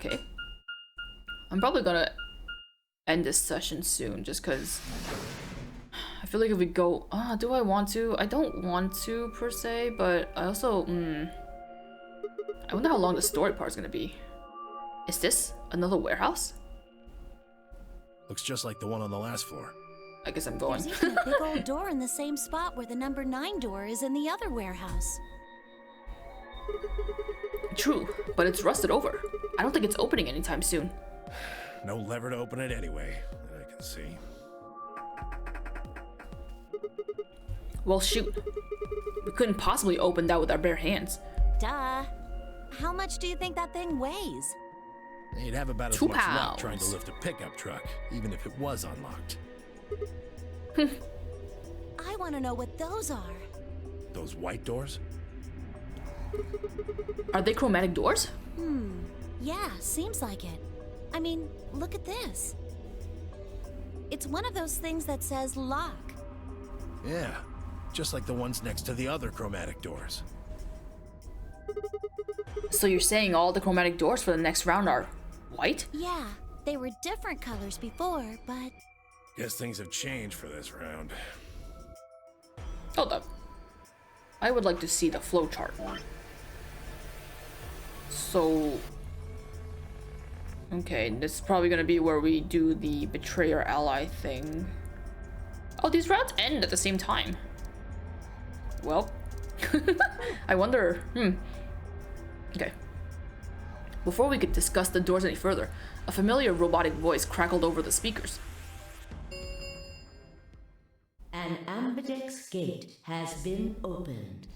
Okay. I'm probably gonna end this session soon, just because I feel like if we go... do I want to? I don't want to, per se, but I also... I wonder how long the story part is gonna be. Is this another warehouse? Looks just like the one on the last floor. I guess I'm going. There's even a big old door in the same spot where the number 9 door is in the other warehouse. True, but it's rusted over. I don't think it's opening anytime soon. No lever to open it anyway, that I can see. Well, shoot. We couldn't possibly open that with our bare hands. Duh. How much do you think that thing weighs? You'd have about as 2 much luck pounds. trying to lift a pickup truck, even if it was unlocked. I want to know what those are. Those white doors? Are they chromatic doors? Yeah, seems like it. I mean, look at this. It's one of those things that says lock. Yeah, just like the ones next to the other chromatic doors. So you're saying all the chromatic doors for the next round are white? Yeah, they were different colors before, but... Guess things have changed for this round. Hold up. I would like to see the flowchart. So... Okay, this is probably gonna be where we do the betrayer ally thing. Oh, these rounds end at the same time. Well, I wonder, Okay. Before we could discuss the doors any further, a familiar robotic voice crackled over the speakers. An ambidex gate has been opened.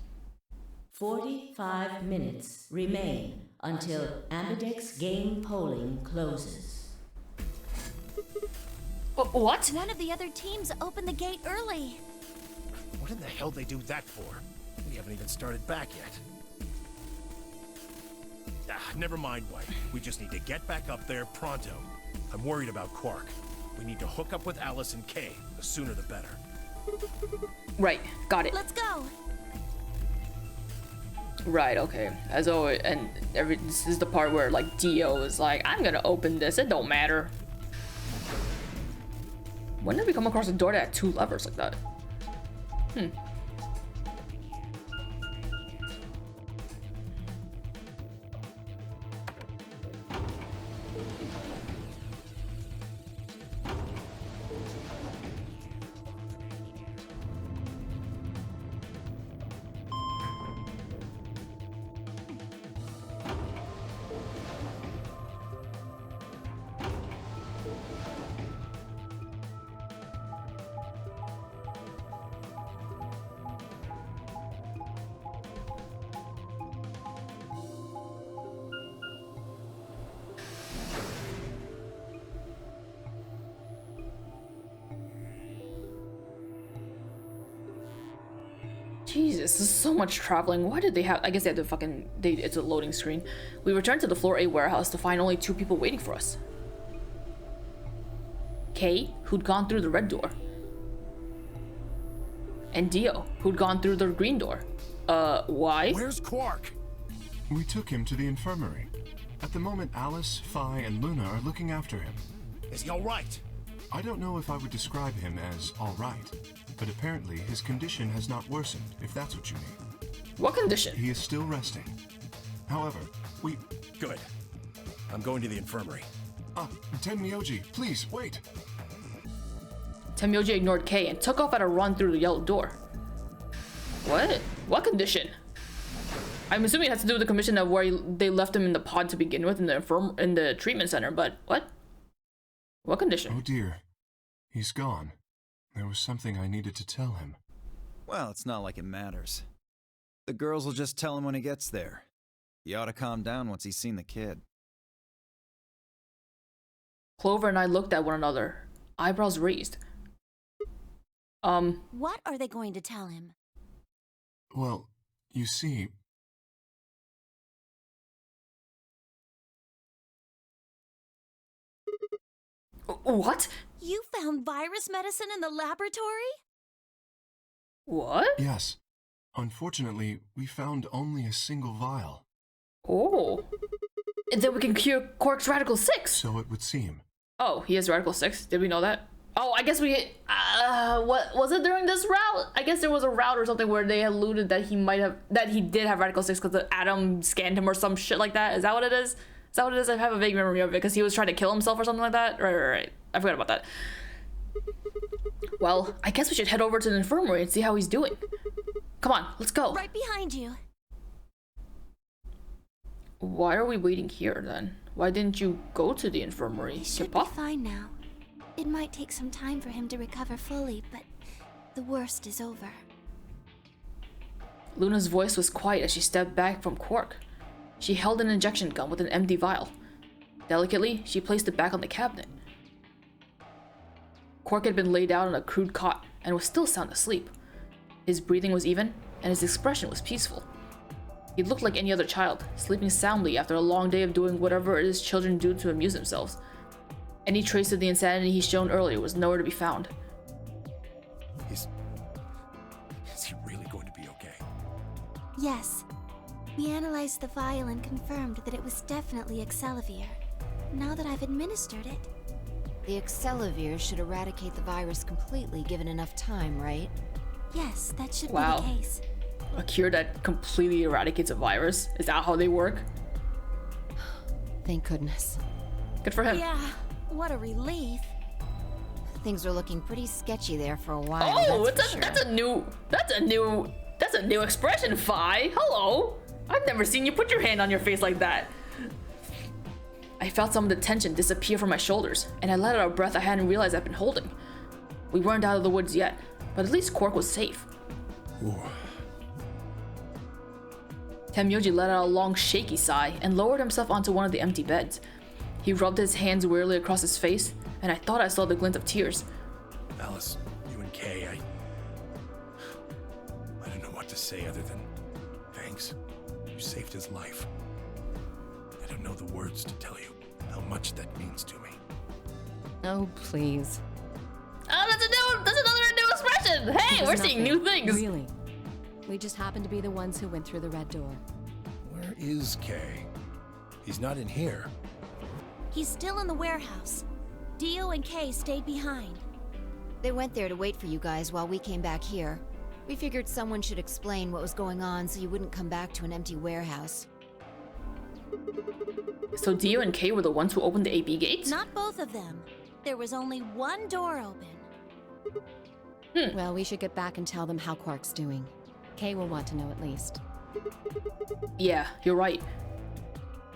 45 minutes remain until ambidex game polling closes. What? One of the other teams opened the gate early. What in the hell they do that for? We haven't even started back yet. Never mind, White. We just need to get back up there pronto. I'm worried about Quark. We need to hook up with Alice and Kay. The sooner the better. Right, got it. Let's go. Right, okay. As always, and this is the part where like Dio is like, I'm gonna open this, it don't matter. When did we come across a door that had 2 levers like that? Jesus, this is so much traveling. Why did they have... I guess they had to fucking... it's a loading screen. We returned to the floor 8 warehouse to find only 2 people waiting for us. Kay, who'd gone through the red door. And Dio, who'd gone through the green door. Why? Where's Quark? We took him to the infirmary. At the moment, Alice, Phi, and Luna are looking after him. Is he all right? I don't know if I would describe him as all right, but apparently his condition has not worsened, if that's what you mean. What condition? He is still resting. However, we... Good. I'm going to the infirmary. Tenmyoji, please, wait! Tenmyoji ignored Kay and took off at a run through the yellow door. What? What condition? I'm assuming it has to do with the condition of where they left him in the pod to begin with in the treatment center, but what? What condition? Oh dear. He's gone. There was something I needed to tell him. Well, it's not like it matters. The girls will just tell him when he gets there. He ought to calm down once he's seen the kid. Clover and I looked at one another, eyebrows raised. What are they going to tell him? Well, you see... What? You found virus medicine in the laboratory? What? Yes. Unfortunately, we found only a single vial. Oh. And then we can cure Quark's Radical 6. So it would seem. Oh, he has Radical 6? Did we know that? Oh, I guess we... what was it during this route? I guess there was a route or something where they alluded that he might have... That he did have Radical 6 because the Atom scanned him or some shit like that. Is that what it is? Is that what it is? I have a vague memory of it because he was trying to kill himself or something like that. Right. I forgot about that. Well, I guess we should head over to the infirmary and see how he's doing. Come on, let's go. Right behind you. Why are we waiting here then? Why didn't you go to the infirmary? He should be fine now. It might take some time for him to recover fully, but the worst is over. Luna's voice was quiet as she stepped back from Quark. She held an injection gun with an empty vial. Delicately, she placed it back on the cabinet. Quark had been laid out on a crude cot and was still sound asleep. His breathing was even, and his expression was peaceful. He looked like any other child, sleeping soundly after a long day of doing whatever it is children do to amuse themselves. Any trace of the insanity he shown earlier was nowhere to be found. Is he really going to be okay? Yes. We analyzed the vial and confirmed that it was definitely Excelivir. Now that I've administered it... The Excelivir should eradicate the virus completely given enough time, right? Yes, that should be Wow. the case. A cure that completely eradicates a virus? Is that how they work? Thank goodness. Good for him. Yeah, what a relief. Things are looking pretty sketchy there for a while. Oh, that's that's a new expression, Fi. Hello. I've never seen you put your hand on your face like that. I felt some of the tension disappear from my shoulders, and I let out a breath I hadn't realized I'd been holding. We weren't out of the woods yet, but at least Quark was safe. Ooh. Temyoji let out a long, shaky sigh and lowered himself onto one of the empty beds. He rubbed his hands wearily across his face, and I thought I saw the glint of tears. Alice, you and Kay, I don't know what to say other than thanks. You saved his life. I don't know the words to tell you how much that means to me. Oh, please. Oh, that's another new expression! Hey, we're seeing new things! Really. We just happened to be the ones who went through the red door. Where is Kay? He's not in here. He's still in the warehouse. Dio and Kay stayed behind. They went there to wait for you guys while we came back here. We figured someone should explain what was going on so you wouldn't come back to an empty warehouse. So Dio and Kay were the ones who opened the AB gates? Not both of them. There was only one door open. Well, we should get back and tell them how Quark's doing. Kay will want to know at least. Yeah, you're right.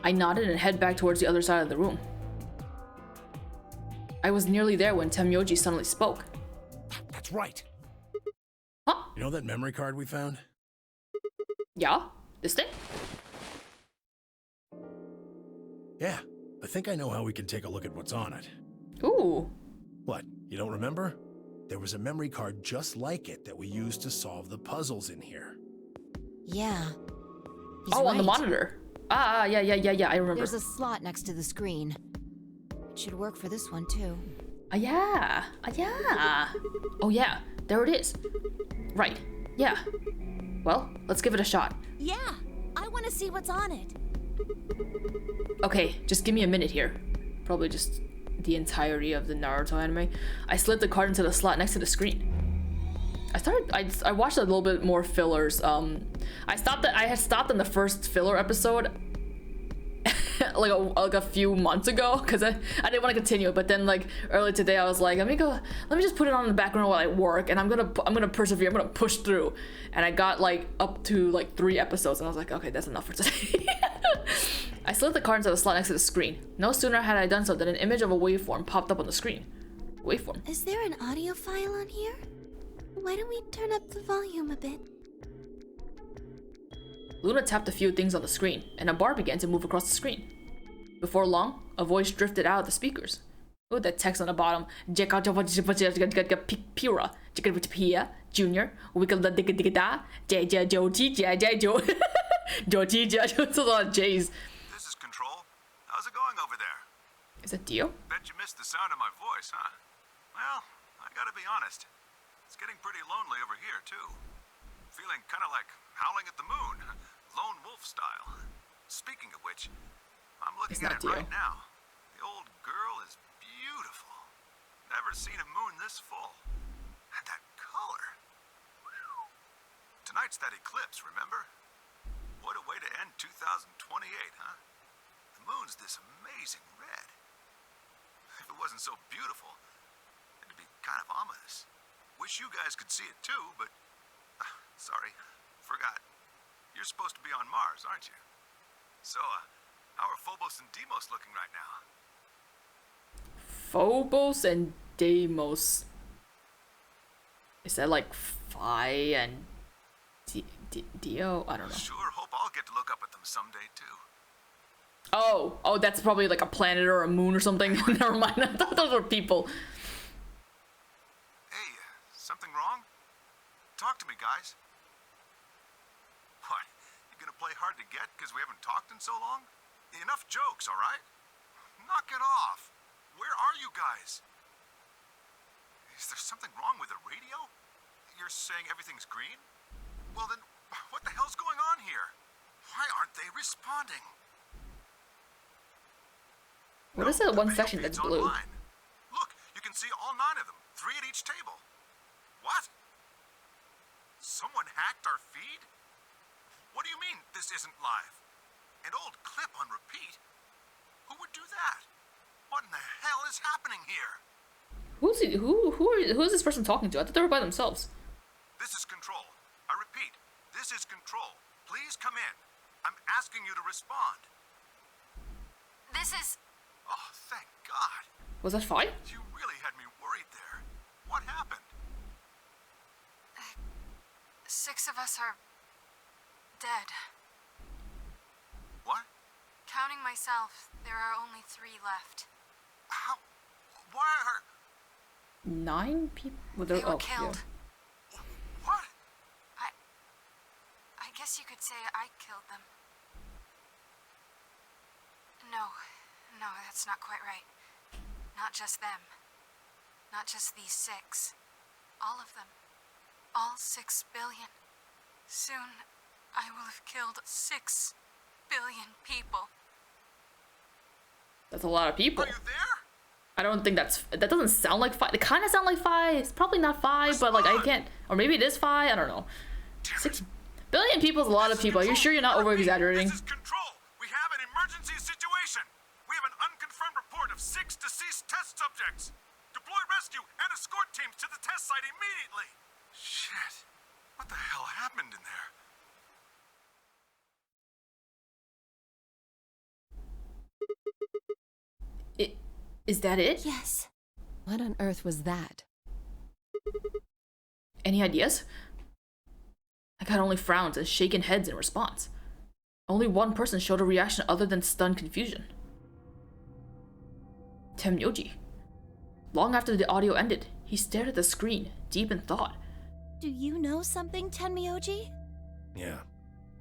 I nodded and headed back towards the other side of the room. I was nearly there when Temyoji suddenly spoke. That's right. Huh? You know that memory card we found? Yeah? This thing? Yeah, I think I know how we can take a look at what's on it. Ooh. What, you don't remember? There was a memory card just like it that we used to solve the puzzles in here. Yeah. Oh, on the monitor. Yeah, I remember. There's a slot next to the screen. It should work for this one, too. Yeah. Oh yeah, there it is. Right, yeah. Well, let's give it a shot. Yeah, I want to see what's on it. Okay, just give me a minute here. Probably just the entirety of the Naruto anime. I slid the card into the slot next to the screen. I watched a little bit more fillers. I had stopped in the first filler episode like a few months ago because I didn't want to continue it, but then like earlier today I was like, let me just put it on in the background while I work, and I'm gonna persevere, I'm gonna push through, and I got like up to like 3 episodes and I was like, okay, that's enough for today. I slid the card into the slot next to the screen. No sooner had I done so than an image of a waveform popped up on the screen. Waveform. Is there an audio file on here? Why don't we turn up the volume a bit? Luna tapped a few things on the screen, and a bar began to move across the screen. Before long, a voice drifted out of the speakers. Oh, that text on the bottom. Pira. Junior. It's a lot of J's. This is Control. How's it going over there? Is that Dio? Bet you missed the sound of my voice, huh? Well, I gotta be honest. It's getting pretty lonely over here, too. Feeling kind of like howling at the moon. Lone wolf style. Speaking of which, I'm looking It's at not it Dio. right now. The old girl is beautiful. Never seen a moon this full. And that color. Whew. Tonight's that eclipse, remember? What a way to end 2028, huh? The moon's this amazing red. If it wasn't so beautiful, it'd be kind of ominous. Wish you guys could see it too, but... sorry, forgot. You're supposed to be on Mars, aren't you? So, how are Phobos and Deimos looking right now? Phobos and Deimos. Is that like Phi and Dio? I don't know. Sure hope I'll get to look up at them someday too. Oh, that's probably like a planet or a moon or something. Never mind. I thought those were people. Hey, something wrong? Talk to me, guys. What? You gonna play hard to get because we haven't talked in so long? Enough jokes, all right? Knock it off. Where are you guys? Is there something wrong with the radio? You're saying everything's green? Well then, what the hell's going on here? Why aren't they responding? What is that the one video section that's feed's blue? online. Look, you can see all 9 of them, 3 at each table. What? Someone hacked our feed? What do you mean this isn't live? An old clip on repeat? Who would do that? What in the hell is happening here? Who is this person talking to? I thought they were by themselves. This is Control. I repeat, this is Control. Please come in. I'm asking you to respond. This is... Oh, thank God. Was that Phi? You really had me worried there. What happened? 6 of us are... dead. What? Counting myself, there are only 3 left. How? Why are... 9 people? Well, They were oh, killed. yeah. What? I guess you could say I killed them. No, that's not quite right. Not just them. Not just these 6. All of them. All 6 billion. Soon, I will have killed 6 billion people. That's a lot of people. Are you there? I don't think that doesn't sound like Phi. It kind of sound like Phi. It's probably not Phi, but like I can't, or maybe it is Phi. I don't know. 6 billion people is a lot of people. Are you sure you're not over exaggerating? This is Control. We have an emergency situation. We have an unconfirmed report of 6 deceased test subjects. Deploy rescue and escort teams to the test site immediately. Shit. What the hell happened in there? Is that it? Yes. What on earth was that? Any ideas? I got only frowns and shaken heads in response. Only one person showed a reaction other than stunned confusion. Temyoji. Long after the audio ended, he stared at the screen, deep in thought. Do you know something, Tenmyoji? Yeah,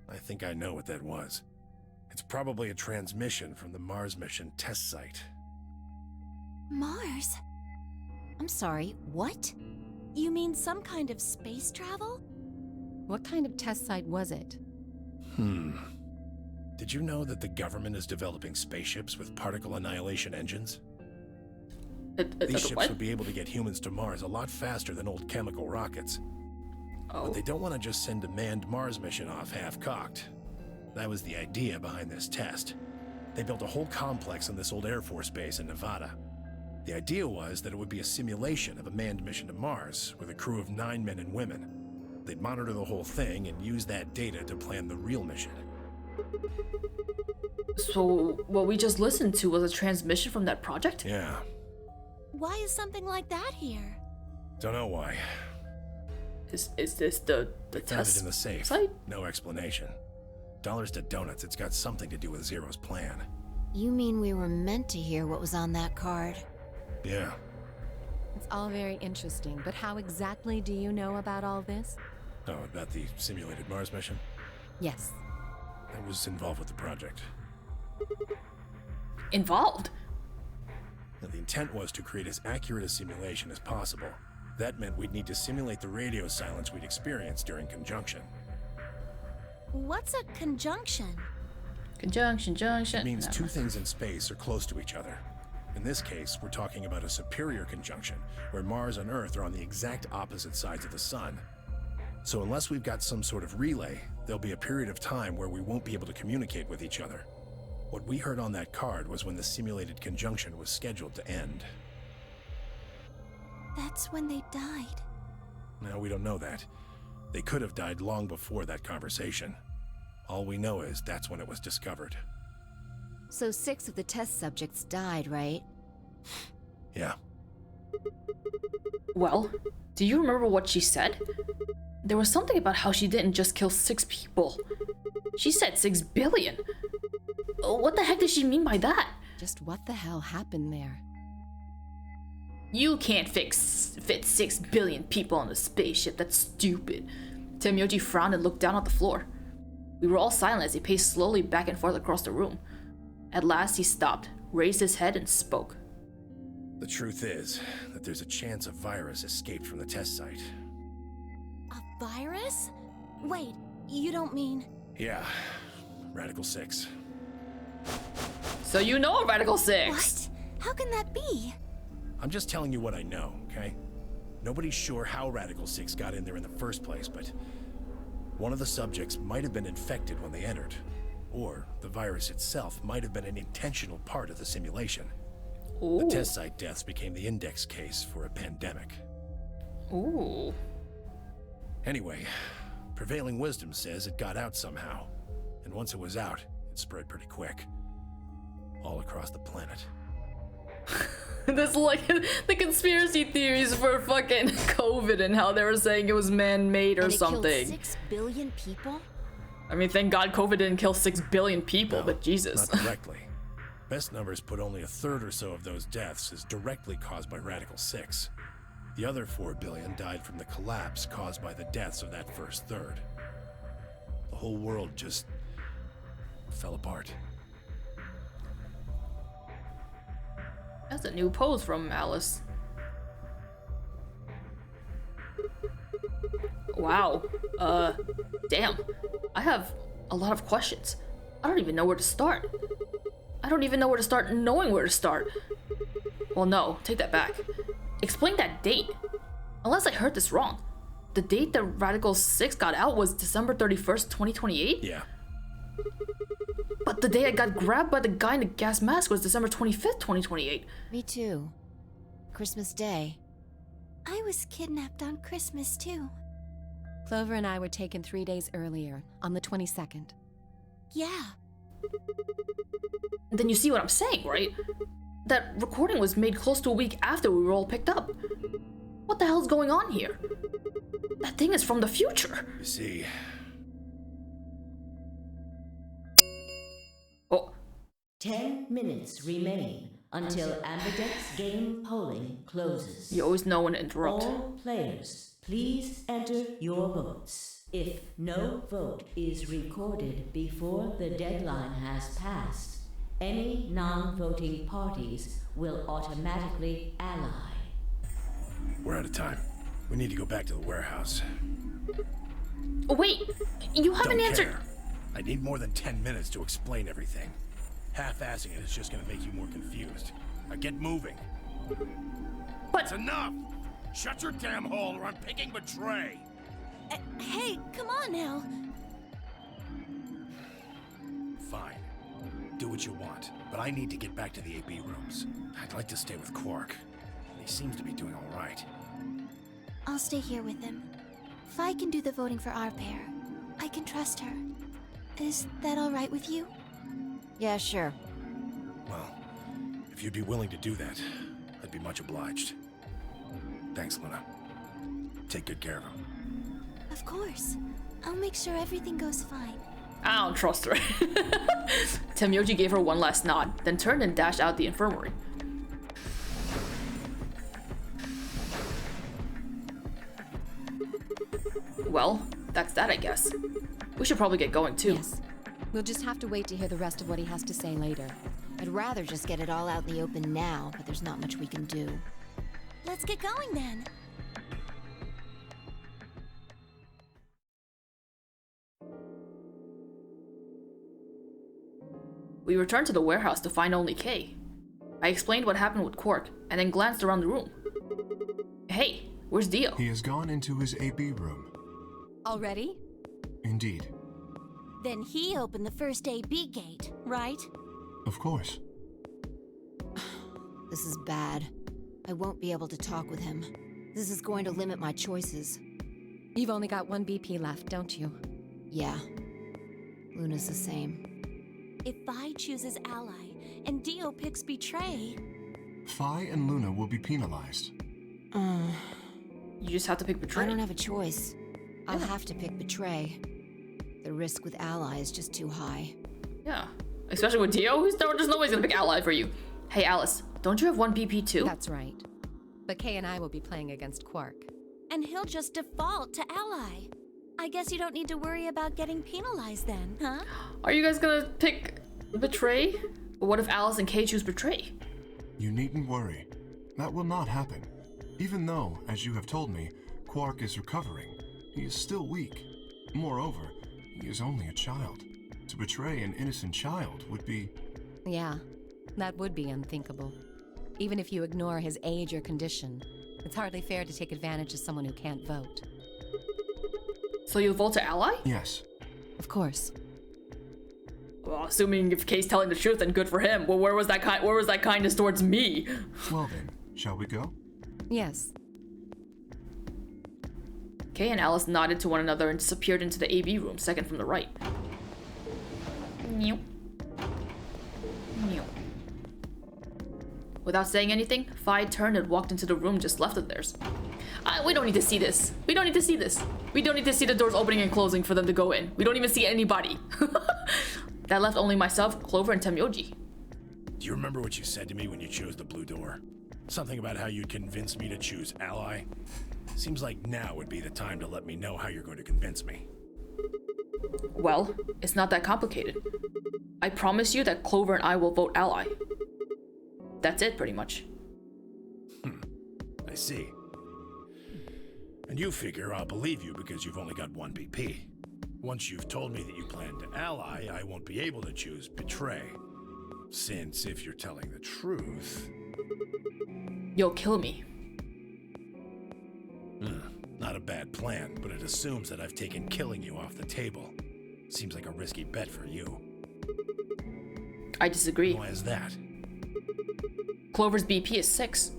I think I know what that was. It's probably a transmission from the Mars mission test site. Mars? I'm sorry, what? You mean some kind of space travel? What kind of test site was it? Did you know that the government is developing spaceships with particle annihilation engines? These ships What? would be able to get humans to Mars a lot faster than old chemical rockets. Oh. But they don't want to just send a manned Mars mission off half-cocked. That was the idea behind this test. They built a whole complex on this old Air Force base in Nevada. The idea was that it would be a simulation of a manned mission to Mars with a crew of 9 men and women. They'd monitor the whole thing and use that data to plan the real mission. So what we just listened to was a transmission from that project? Yeah, Why is something like that here? don't know why. Is this the Found it test in the safe. site? No explanation. Dollars to donuts, it's got something to do with Zero's plan. You mean we were meant to hear what was on that card? Yeah. It's all very interesting, but how exactly do you know about all this? Oh, about the simulated Mars mission? Yes. I was involved with the project. Involved? Now, the intent was to create as accurate a simulation as possible. That meant we'd need to simulate the radio silence we'd experienced during conjunction. What's a conjunction? Conjunction, junction. It means No. two things in space are close to each other. In this case, we're talking about a superior conjunction, where Mars and Earth are on the exact opposite sides of the sun. So unless we've got some sort of relay, there'll be a period of time where we won't be able to communicate with each other. What we heard on that card was when the simulated conjunction was scheduled to end. That's when they died. Now, we don't know that. They could have died long before that conversation. All we know is that's when it was discovered. So 6 of the test subjects died, right? Yeah. Well, do you remember what she said? There was something about how she didn't just kill 6 people. She said 6 billion. What the heck does she mean by that? Just what the hell happened there? You can't fit 6 billion people on a spaceship. That's stupid. Temyoji frowned and looked down at the floor. We were all silent as he paced slowly back and forth across the room. At last he stopped, raised his head, and spoke. The truth is that there's a chance a virus escaped from the test site. A virus? Wait, you don't mean... Yeah, Radical 6. So you know Radical 6! What? How can that be? I'm just telling you what I know, okay? Nobody's sure how Radical 6 got in there in the first place, but one of the subjects might have been infected when they entered. Or the virus itself might have been an intentional part of the simulation. Ooh. The test site deaths became the index case for a pandemic. Ooh. Anyway, prevailing wisdom says it got out somehow. And once it was out, it spread pretty quick. All across the planet. That's like the conspiracy theories for fucking COVID and how they were saying it was man-made or And it something. killed 6 billion people? I mean, thank God COVID didn't kill 6 billion people, No, but Jesus. Not directly. Best numbers put only a third or so of those deaths as directly caused by Radical 6. The other 4 billion died from the collapse caused by the deaths of that first third. The whole world just fell apart. That's a new pose from Alice. Wow. Damn. I have a lot of questions. I don't even know where to start. I don't even know where to start knowing where to start. Well, no, take that back. Explain that date. Unless I heard this wrong. The date that Radical 6 got out was December 31st, 2028? Yeah. But the day I got grabbed by the guy in the gas mask was December 25th, 2028. Me too. Christmas Day. I was kidnapped on Christmas, too. Clover and I were taken 3 days earlier, on the 22nd. Yeah. Then you see what I'm saying, right? That recording was made close to a week after we were all picked up. What the hell's going on here? That thing is from the future. You see, Oh, 10 minutes remain until Ambidex game polling closes. you always know when to interrupt. All players, please enter your votes. If no vote is recorded before the deadline has passed, any non-voting parties will automatically ally. we're out of time. We need to go back to the warehouse. Oh, wait, you haven't Don't answered. care. I need more than 10 minutes to explain everything. Half-assing it is just gonna make you more confused. Now get moving. But It's enough! Shut your damn hole or I'm picking Betray! Hey, come on now. Fine. Do what you want, but I need to get back to the AB rooms. I'd like to stay with Quark. He seems to be doing all right. I'll stay here with him. Fi can do the voting for our pair. I can trust her. Is that all right with you? Yeah, sure. Well, if you'd be willing to do that, I'd be much obliged. Thanks, Luna. Take good care of him. Of course. I'll make sure everything goes fine. I don't trust her. Temyoji gave her one last nod, then turned and dashed out the infirmary. Well, that's that, I guess. We should probably get going, too. Yes. We'll just have to wait to hear the rest of what he has to say later. I'd rather just get it all out in the open now, but there's not much we can do. Let's get going then. We returned to the warehouse to find only Kay. I explained what happened with Quark, and then glanced around the room. Hey, where's Dio? He has gone into his AB room. Already? Indeed. Then he opened the first AB gate, right? Of course. This is bad. I won't be able to talk with him. This is going to limit my choices. You've only got one BP left, don't you? Yeah. Luna's the same. If Vi chooses ally and Dio picks betray... Phi and Luna will be penalized. You just have to pick betray. I don't have a choice. I'll have to pick betray. The risk with ally is just too high. Yeah. Especially with Dio, there's no way he's gonna pick ally for you. Hey Alice, don't you have one BP too? That's right. But Kay and I will be playing against Quark. And he'll just default to ally. I guess you don't need to worry about getting penalized then, huh? Are you guys gonna pick betray? But what if Alice and Kay choose betray? You needn't worry. That will not happen. Even though, as you have told me, Quark is recovering, he is still weak. Moreover, he is only a child. To betray an innocent child would be... Yeah, that would be unthinkable. Even if you ignore his age or condition, it's hardly fair to take advantage of someone who can't vote. So you'll vote to ally? Yes. Of course. Well, assuming if Kay's telling the truth, then good for him. Well, where was that kindness towards me? Well then, shall we go? Yes. Kay and Alice nodded to one another and disappeared into the AB room, second from the right. Meow. Meow. Without saying anything, Phi turned and walked into the room just left of theirs. We don't need to see this. We don't need to see this. We don't need to see the doors opening and closing for them to go in. We don't even see anybody. That left only myself, Clover, and Tenmyoji. Do you remember what you said to me when you chose the blue door? Something about how you'd convince me to choose ally? Seems like now would be the time to let me know how you're going to convince me. Well, it's not that complicated. I promise you that Clover and I will vote ally. That's it, pretty much. I see. And you figure I'll believe you because you've only got one BP. Once you've told me that you plan to ally, I won't be able to choose betray. Since if you're telling the truth... You'll kill me. Not a bad plan, but it assumes that I've taken killing you off the table. Seems like a risky bet for you. I disagree. Why is that? Clover's BP is 6.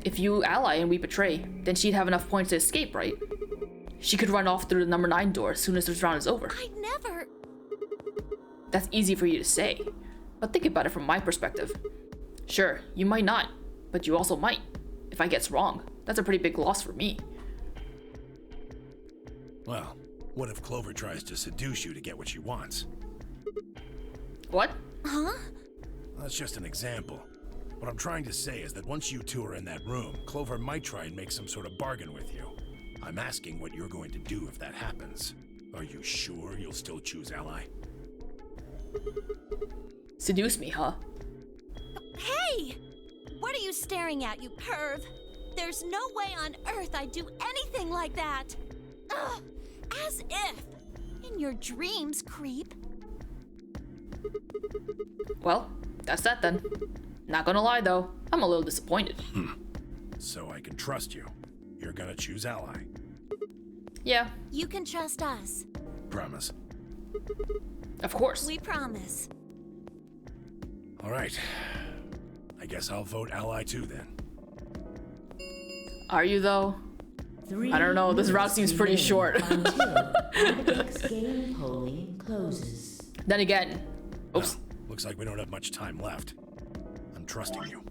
If you ally and we betray, then she'd have enough points to escape, right? She could run off through the number 9 door as soon as this round is over. I'd never... That's easy for you to say, but think about it from my perspective. Sure, you might not, but you also might. If I gets wrong, that's a pretty big loss for me. Well, what if Clover tries to seduce you to get what she wants? What? Huh? That's just an example. What I'm trying to say is that once you two are in that room, Clover might try and make some sort of bargain with you. I'm asking what you're going to do if that happens. Are you sure you'll still choose ally? Seduce me, huh? Hey! What are you staring at, you perv? There's no way on earth I'd do anything like that! Ugh! As if! In your dreams, creep. Well, that's that then. Not gonna lie though, I'm a little disappointed. So I can trust you. You're gonna choose ally. Yeah, You can trust us. Promise. of course. We promise. All right. I guess I'll vote ally too then. Are you though? I don't know, this route seems pretty short. Until Architect's game polling closes. Then again, oops. Well, looks like we don't have much time left. I'm trusting you.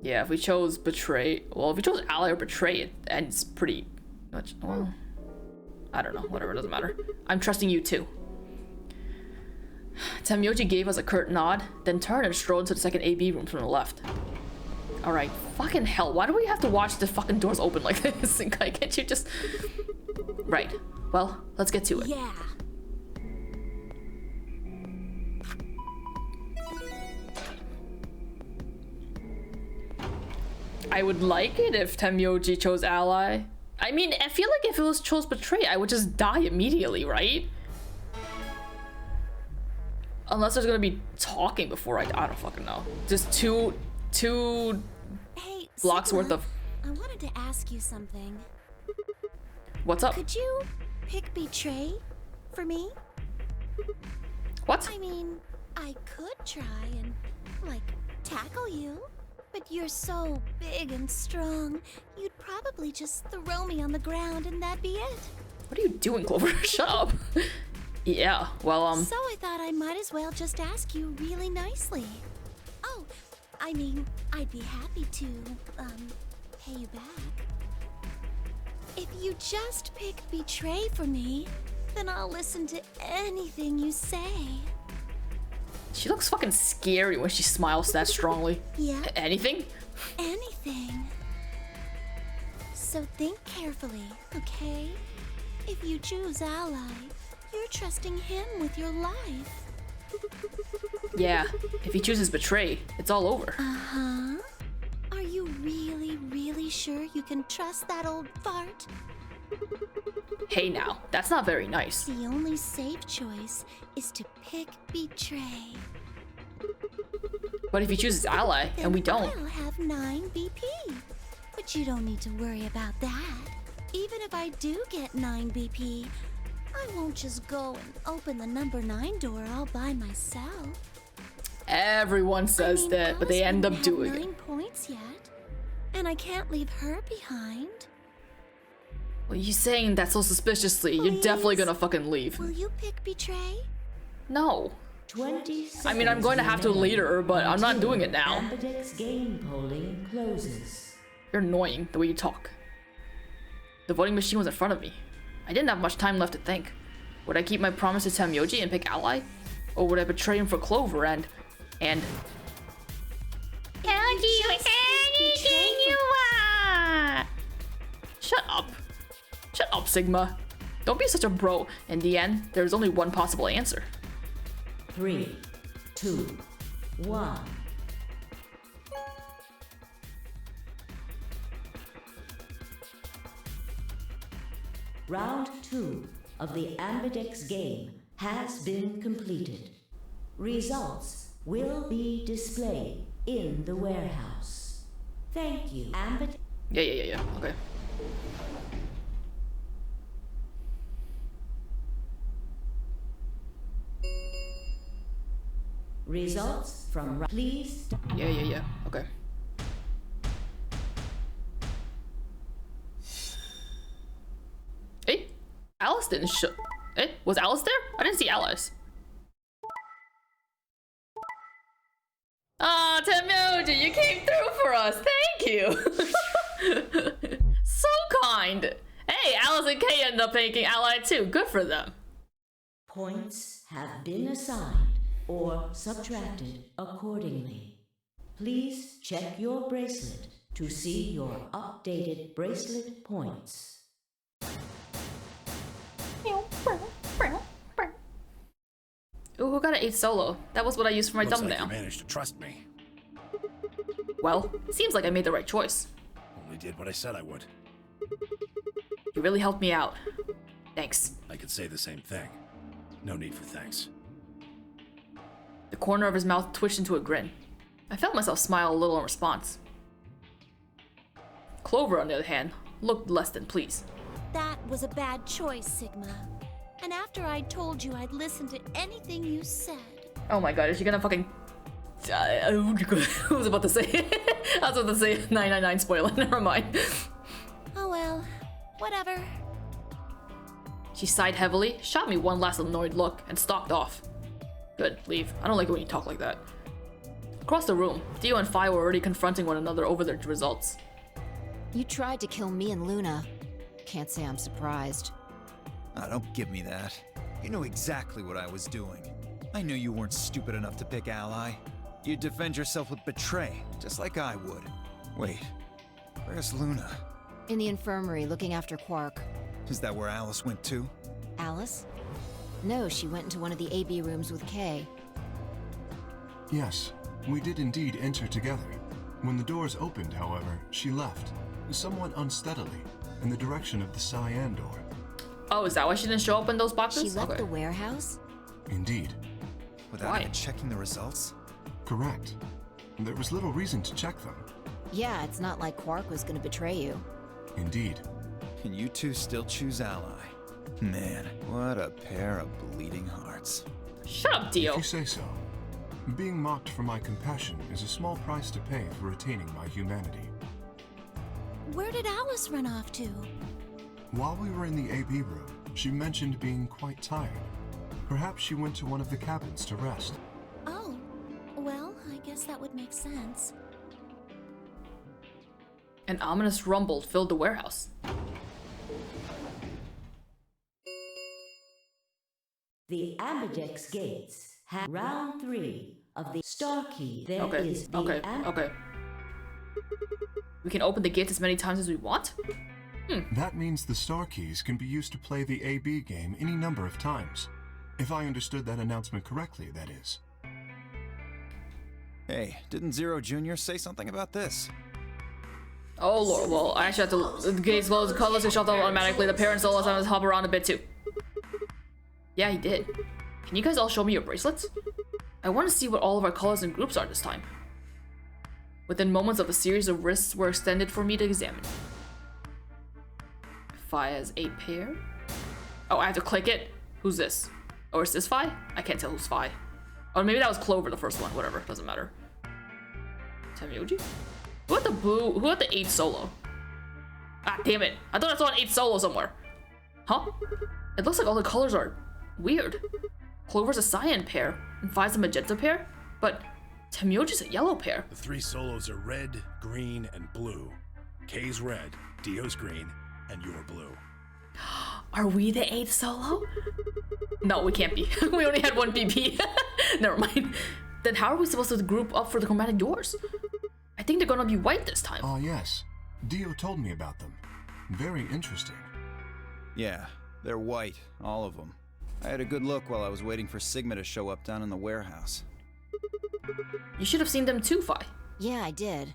Yeah, if we chose betray, well, if we chose ally or betray, it ends pretty much. Well, I don't know, whatever, doesn't matter. I'm trusting you too. Tenmyoji gave us a curt nod, then turned and strolled to the second AB room from the left. Alright, fucking hell, why do we have to watch the fucking doors open like this? Can't you just... Right, well, let's get to it. Yeah. I would like it if Tenmyoji chose ally. I mean, I feel like if it was chose betray, I would just die immediately, right? Unless there's gonna be talking before I don't fucking know. Just two Hey, blocks Sigma, worth of. I wanted to ask you something. What's up? Could you pick Betray for me? What? I mean, I could try and, like, tackle you. But you're so big and strong, you'd probably just throw me on the ground and that'd be it. What are you doing, Clover? Shut up. Yeah, well, So I thought I might as well just ask you really nicely. Oh, I mean, I'd be happy to, pay you back. If you just pick Betray for me, then I'll listen to anything you say. She looks fucking scary when she smiles that strongly. Yeah? Anything? Anything. So think carefully, okay? If you choose Ally, you're trusting him with your life. Yeah, if he chooses Betray, it's all over. Uh-huh. Are you really, really sure you can trust that old fart? Hey now, that's not very nice. The only safe choice is to pick Betray. But if he chooses Ally, and we don't. I'll have 9 BP. But you don't need to worry about that. Even if I do get 9 BP, I won't just go and open the number 9 door all by myself. Everyone says that, but they end up doing it. 9 points yet, and I can't leave her behind. Well, you saying that so suspiciously, you're definitely gonna fucking leave. Will you pick Betray? No. 20 I mean, I'm going to have to later, but I'm not doing it now. Ambidex game polling closes. You're annoying the way you talk. The voting machine was in front of me. I didn't have much time left to think. Would I keep my promise to Tamyoji and pick Ally? Or would I betray him for Clover and... I'll give you anything you want! Shut up. Shut up, Sigma. Don't be such a bro. In the end, there's only one possible answer. 3, 2, 1. Round 2 of the Ambidex game has been completed. Results will be displayed in the warehouse. Thank you, Ambidex. Yeah. Okay. Results from... Please... Yeah. Okay. Hey, Alice didn't show. Hey, was Alice there? I didn't see Alice. Ah, Tamyoji, you came through for us. Thank you. So kind. Hey, Alice and Kay ended up taking Ally too. Good for them. Points have been assigned or subtracted accordingly. Please check your bracelet to see your updated bracelet points. Ooh, who got an 8 solo? That was what I used for my Looks thumbnail. like you managed to trust me. Well, seems like I made the right choice. Only did what I said I would. You really helped me out. Thanks. I could say the same thing. No need for thanks. The corner of his mouth twitched into a grin. I felt myself smile a little in response. Clover, on the other hand, looked less than pleased. That was a bad choice, Sigma. And after I told you I'd listen to anything you said. Oh my god, is she gonna fucking... I was about to say... I was about to say 999 spoiler, never mind. Oh well, whatever. She sighed heavily, shot me one last annoyed look, and stalked off. Good, leave. I don't like it when you talk like that. Across the room, Theo and Phi were already confronting one another over their results. You tried to kill me and Luna. Can't say I'm surprised. Ah, don't give me that. You know exactly what I was doing. I knew you weren't stupid enough to pick Ally. You'd defend yourself with Betray, just like I would. Wait, where's Luna? In the infirmary, looking after Quark. Is that where Alice went too? Alice? No, she went into one of the AB rooms with Kay. Yes, we did indeed enter together. When the doors opened, however, she left, somewhat unsteadily, in the direction of the cyan door. Oh, is that why she didn't show up in those boxes? She left the warehouse? Indeed. without Why? even checking the results? Correct. There was little reason to check them. Yeah, it's not like Quark was gonna betray you. Indeed. And you two still choose ally. Man, what a pair of bleeding hearts. Shut up, If Dio. you say so. Being mocked for my compassion is a small price to pay for retaining my humanity. Where did Alice run off to? While we were in the AB room, she mentioned being quite tired. Perhaps she went to one of the cabins to rest. Oh, well, I guess that would make sense. An ominous rumble filled the warehouse. The Ambidex gates have round 3 of the Star Key. There Okay, is the okay. We can open the gates as many times as we want? That means the star keys can be used to play the AB game any number of times. If I understood that announcement correctly, that is. Hey, didn't Zero Jr. say something about this? Oh lord, well, I actually have to. The gates close, the colors are shuffled automatically. The parents all have to hop around a bit too. Yeah, he did. Can you guys all show me your bracelets? I want to see what all of our colors and groups are this time. Within moments of a series of wrists were extended for me to examine. Phi has 8 pair. Oh, I have to click it? Who's this? Oh, is this Phi? I can't tell who's Phi. Oh, maybe that was Clover, the first one. Whatever, doesn't matter. Temyoji? Who had the blue? Who had the 8 solo? Ah, damn it. I thought I saw an 8 solo somewhere. Huh? It looks like all the colors are weird. Clover's a cyan pair, and Phi's a magenta pair, but Temyoji's a yellow pair. The 3 solos are red, green, and blue. K's red, Dio's green, and you're blue. Are we the 8th solo? No, we can't be. We only had 1 BP. Never mind. Then how are we supposed to group up for the chromatic doors? I think they're gonna be white this time. Ah, yes. Dio told me about them. Very interesting. Yeah, they're white, all of them. I had a good look while I was waiting for Sigma to show up down in the warehouse. You should have seen them too, Phi. Yeah, I did.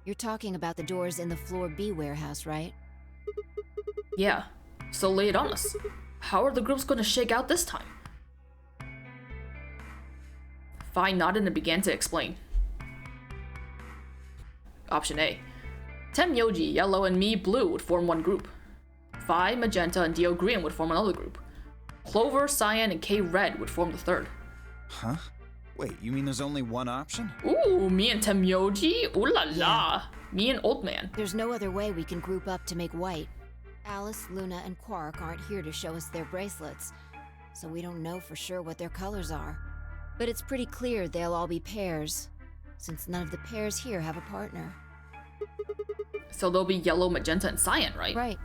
You're talking about the doors in the Floor B warehouse, right? Yeah, so lay it on us. How are the groups gonna shake out this time? Phi nodded and began to explain. Option A. Temyoji, yellow, and me, blue, would form one group. Phi, magenta, and Dio, green, would form another group. Clover, cyan, and K, red, would form the third. Huh? Wait, you mean there's only one option? Ooh, me and Temyoji? Ooh la la. Yeah. Me and Old Man. There's no other way we can group up to make white. Alice, Luna, and Quark aren't here to show us their bracelets, so we don't know for sure what their colors are. But it's pretty clear they'll all be pairs, since none of the pairs here have a partner. So they'll be yellow, magenta, and cyan, right? Right.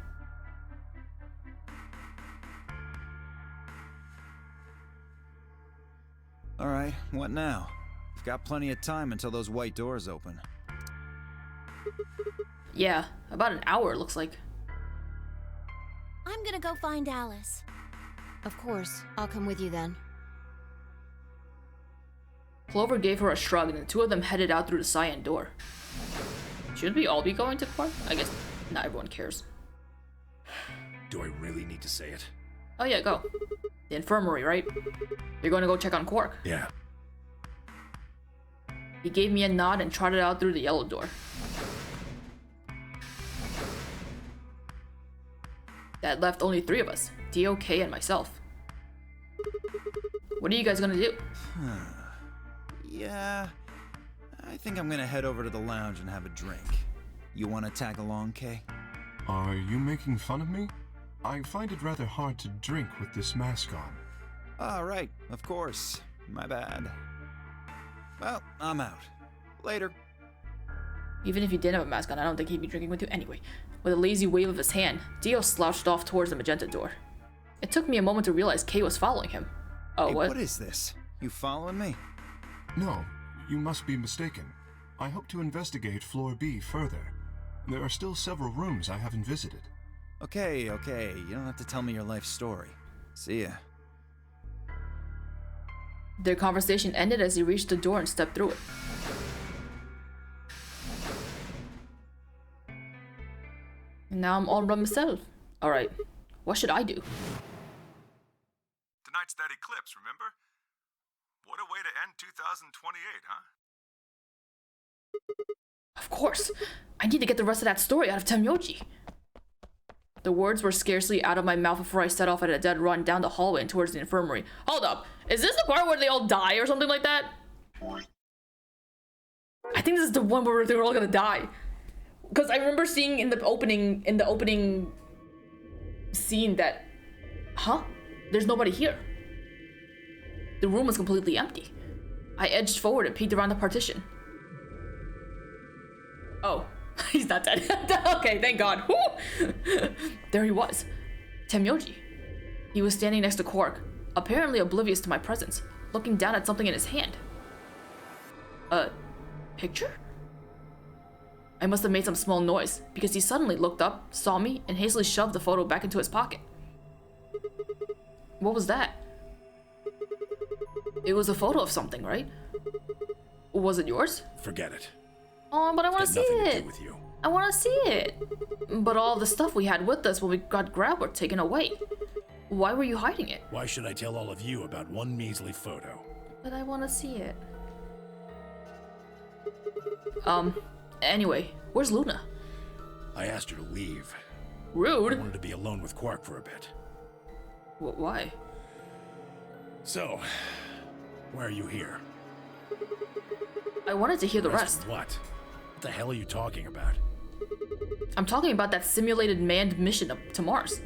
Alright, what now? We've got plenty of time until those white doors open. Yeah, about an hour, it looks like. I'm gonna go find Alice. Of course, I'll come with you then. Clover gave her a shrug, and the two of them headed out through the cyan door. Shouldn't we all be going to Quark? I guess not everyone cares. Do I really need to say it? Oh yeah, go. The infirmary, right? You're going to go check on Quark. Yeah. He gave me a nod and trotted out through the yellow door. That left only 3 of us, Dio, K, and myself. What are you guys gonna do? Yeah, I think I'm gonna head over to the lounge and have a drink. You wanna tag along, Kay? Are you making fun of me? I find it rather hard to drink with this mask on. Ah, right, of course. My bad. Well, I'm out. Later. Even if you didn't have a mask on, I don't think he'd be drinking with you anyway. With a lazy wave of his hand, Dio slouched off towards the magenta door. It took me a moment to realize Kay was following him. Oh, Hey, what? what is this? You following me? No, you must be mistaken. I hope to investigate Floor B further. There are still several rooms I haven't visited. Okay, you don't have to tell me your life story. See ya. Their conversation ended as he reached the door and stepped through it. And now I'm all by myself. Alright, what should I do? Tonight's that eclipse, remember? What a way to end 2028, huh? Of course. I need to get the rest of that story out of Tenmyoji. The words were scarcely out of my mouth before I set off at a dead run down the hallway and towards the infirmary. Hold up. Is this the part where they all die or something like that? I think this is the one where they're all gonna die. Because I remember seeing in the opening scene that, huh? There's nobody here. The room was completely empty. I edged forward and peeked around the partition. Oh, he's not dead. Okay, thank God. There he was, Tenmyoji. He was standing next to Quark, apparently oblivious to my presence, looking down at something in his hand. A picture? I must have made some small noise, because he suddenly looked up, saw me, and hastily shoved the photo back into his pocket. What was that? It was a photo of something, right? Was it yours? Forget it. Oh, but I want to see Nothing to it. do with you. I want to see it. But all the stuff we had with us when we got grabbed were taken away. Why were you hiding it? Why should I tell all of you about one measly photo? But I want to see it. Anyway, where's Luna? I asked her to leave. I Rude. wanted to be alone with Quark for a bit. Why? So, why are you here? I wanted to hear the rest. What? What the hell are you talking about? I'm talking about that simulated manned mission up to Mars.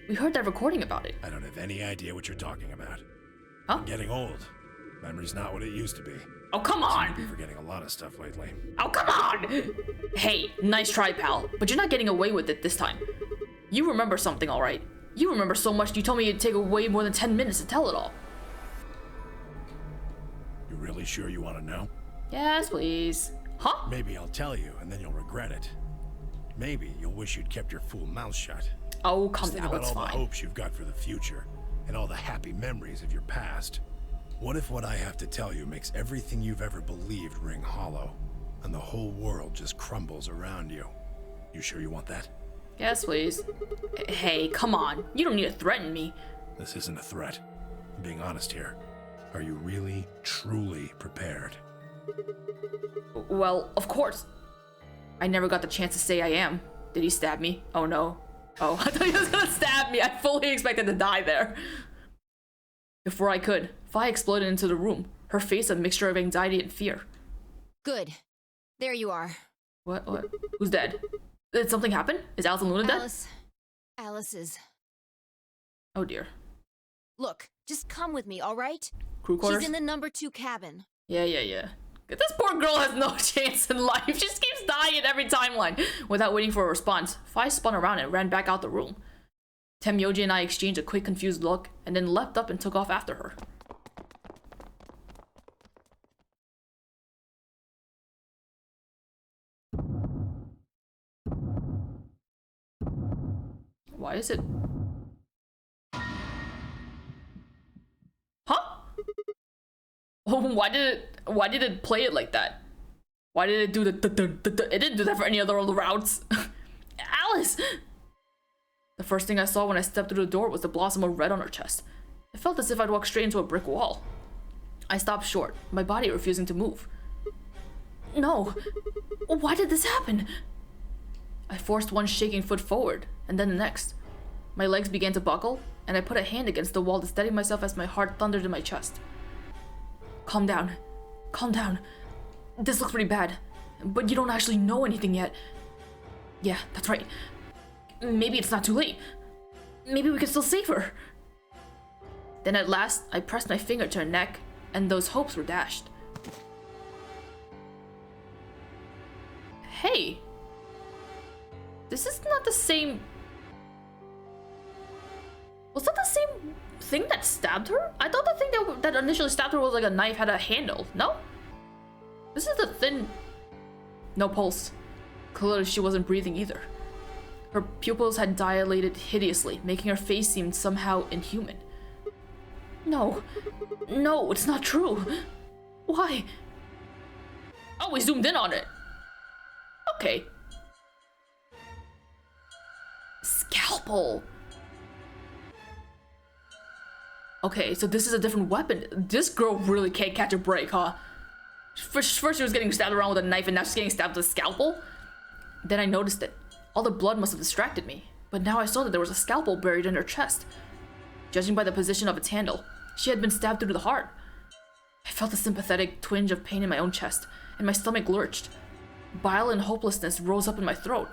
We heard that recording about it. I don't have any idea what you're talking about. Huh? I'm getting old. Memory's not what it used to be. Oh, come I've on! been forgetting a lot of stuff lately. Oh, come on! Hey, nice try, pal, but you're not getting away with it this time. You remember something, alright. You remember so much you told me it'd take way more than 10 minutes to tell it all. You really sure you want to know? Yes, please. Huh? Maybe I'll tell you, and then you'll regret it. Maybe you'll wish you'd kept your fool mouth shut. Oh, come Just think now, about it's all the fine. hopes you've got for the future, and all the happy memories of your past. What if what I have to tell you makes everything you've ever believed ring hollow, and the whole world just crumbles around you? You sure you want that? Yes, please. Hey, come on. You don't need to threaten me. This isn't a threat. I'm being honest here. Are you really, truly prepared? Well, of course. I never got the chance to say I am. Did he stab me? Oh no. Oh, I thought he was gonna stab me. I fully expected to die there. Before I could, Fi exploded into the room, her face a mixture of anxiety and fear. Good. There you are. What? Who's dead? Did something happen? Is Alice and Luna dead? Alice is... Oh dear. Look, just come with me, all right? Crew quarters? She's in the number 2 cabin. Yeah. This poor girl has no chance in life. She just keeps dying in every timeline. Without waiting for a response, Fi spun around and ran back out the room. Tenmyoji and I exchanged a quick confused look, and then leapt up and took off after her. Why is it? Huh? Oh, why did it play it like that? Why did it do the it didn't do that for any other routes. Alice! The first thing I saw when I stepped through the door was the blossom of red on her chest. It felt as if I'd walked straight into a brick wall. I stopped short, my body refusing to move. No! Why did this happen? I forced one shaking foot forward, and then the next. My legs began to buckle, and I put a hand against the wall to steady myself as my heart thundered in my chest. Calm down. Calm down. This looks pretty bad, but you don't actually know anything yet. Yeah, that's right. Maybe it's not too late. Maybe we can still save her. Then at last, I pressed my finger to her neck, and those hopes were dashed. Hey! This is not the same... Was that the same thing that stabbed her? I thought the thing that initially stabbed her was like a knife had a handle. No? This is the thin... No pulse. Clearly she wasn't breathing either. Her pupils had dilated hideously, making her face seem somehow inhuman. No. No, it's not true. Why? Oh, we zoomed in on it. Okay. Scalpel. Okay, so this is a different weapon. This girl really can't catch a break, huh? First she was getting stabbed around with a knife, and now she's getting stabbed with a scalpel. Then I noticed that all the blood must have distracted me, but now I saw that there was a scalpel buried in her chest. Judging by the position of its handle, she had been stabbed through the heart. I felt a sympathetic twinge of pain in my own chest, and my stomach lurched. Bile and hopelessness rose up in my throat.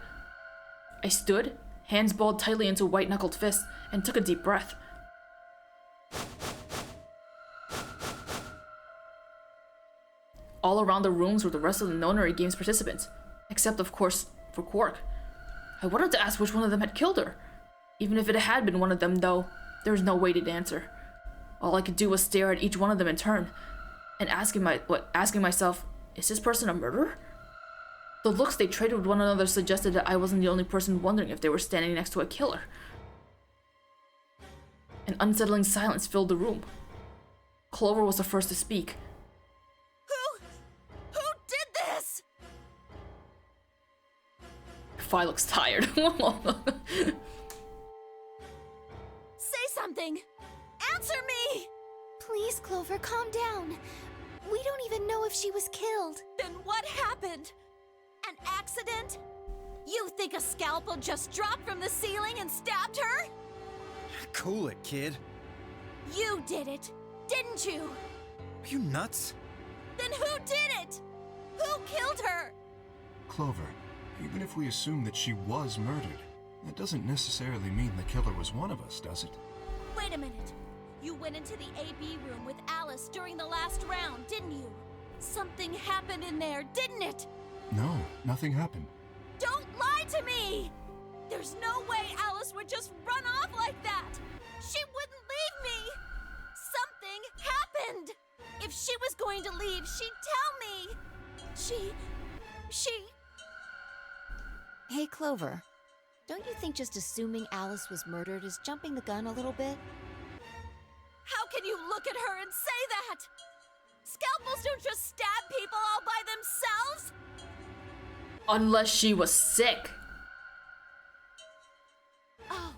I stood, hands balled tightly into white-knuckled fists, and took a deep breath. All around the rooms were the rest of the Nonary Games participants, except of course for Quark. I wanted to ask which one of them had killed her. Even if it had been one of them, though, there was no way to answer. All I could do was stare at each one of them in turn, and asking myself, is this person a murderer? The looks they traded with one another suggested that I wasn't the only person wondering if they were standing next to a killer. An unsettling silence filled the room. Clover was the first to speak. Who did this? Phi looks tired. Say something! Answer me! Please, Clover, calm down. We don't even know if she was killed. Then what happened? An accident? You think a scalpel just dropped from the ceiling and stabbed her? Cool it, kid. You did it, didn't you? Are you nuts? Then who did it? Who killed her? Clover, even if we assume that she was murdered, that doesn't necessarily mean the killer was one of us, does it? Wait a minute. You went into the AB room with Alice during the last round, didn't you? Something happened in there, didn't it? No, nothing happened. Don't lie to me! There's no way Alice would just run off like that! She wouldn't leave me! Something happened! If she was going to leave, she'd tell me! She... Hey, Clover. Don't you think just assuming Alice was murdered is jumping the gun a little bit? How can you look at her and say that? Scalpels don't just stab people all by themselves! Unless she was sick. Oh,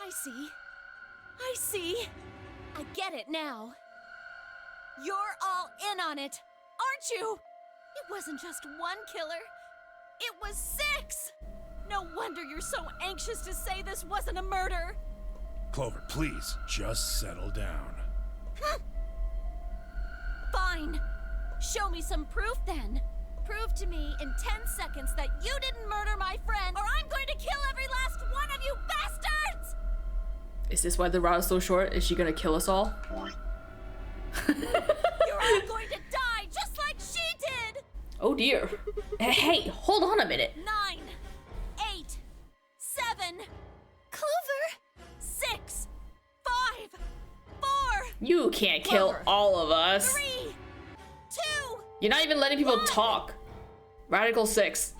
I see. I see. I get it now. You're all in on it, aren't you? It wasn't just one killer. It was 6! No wonder you're so anxious to say this wasn't a murder. Clover, please, just settle down. Fine. Show me some proof then. Prove to me in 10 seconds that you didn't murder my friend, or I'm going to kill every last one of you bastards! Is this why the route is so short? Is she gonna kill us all? You're all going to die just like she did! Oh dear. Hey, hold on a minute. 9, 8, 7, Clover! 6, 5, 4, You can't kill all of us. 3, 2, You're not even letting people talk. Radical 6.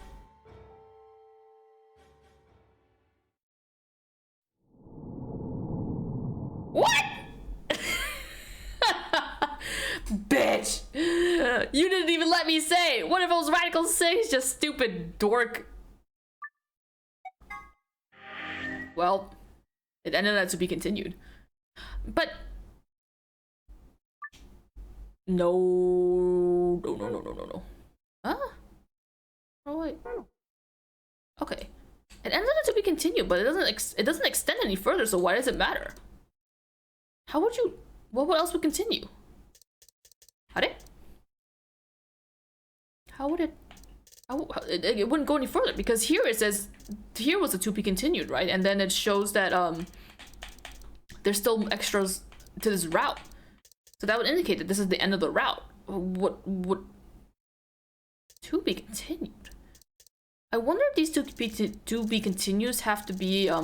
What? Bitch! You didn't even let me say. What if it was Radical 6? Just stupid dork. Well, it ended up to be continued. But no. Huh? Oh wait. Okay. It ended up to be continued, but it doesn't extend any further. So why does it matter? How would you? What else would continue? How would it? It wouldn't go any further because here it says here was a to be continued, right? And then it shows that there's still extras to this route, so that would indicate that this is the end of the route. What to be continued? I wonder if these to be continues have to be I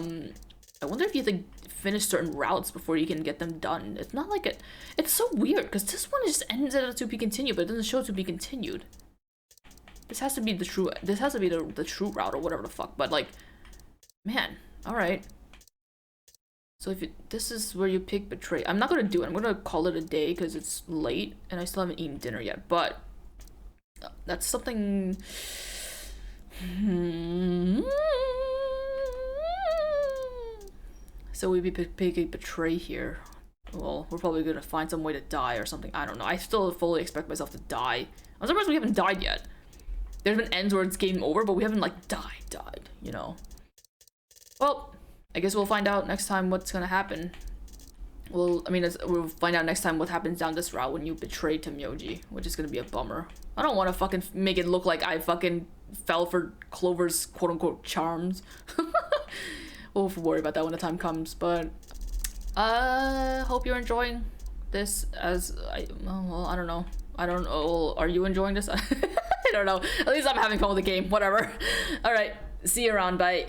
wonder if you have to finish certain routes before you can get them done. It's not like it's so weird because this one just ends at a to be continued, but it doesn't show to be continued. This has to be the true true route or whatever the fuck. But like, man, all right. So if this is where you pick betray, I'm not gonna do it. I'm gonna call it a day because it's late and I still haven't eaten dinner yet. But that's something. So we pick a betray here. well, we're probably gonna find some way to die or something. I don't know. I still fully expect myself to die. I'm surprised we haven't died yet. There's been ends where it's game over, but we haven't like died, you know. Well, I guess we'll find out next time what's gonna happen. Well, I mean, we'll find out next time what happens down this route when you betray Tomyoji, which is gonna be a bummer. I don't want to fucking make it look like I fucking fell for Clover's quote-unquote charms. We'll worry about that when the time comes, but hope you're enjoying this as well, I don't know. Are you enjoying this? I don't know. At least I'm having fun with the game. Whatever. All right. See you around. Bye.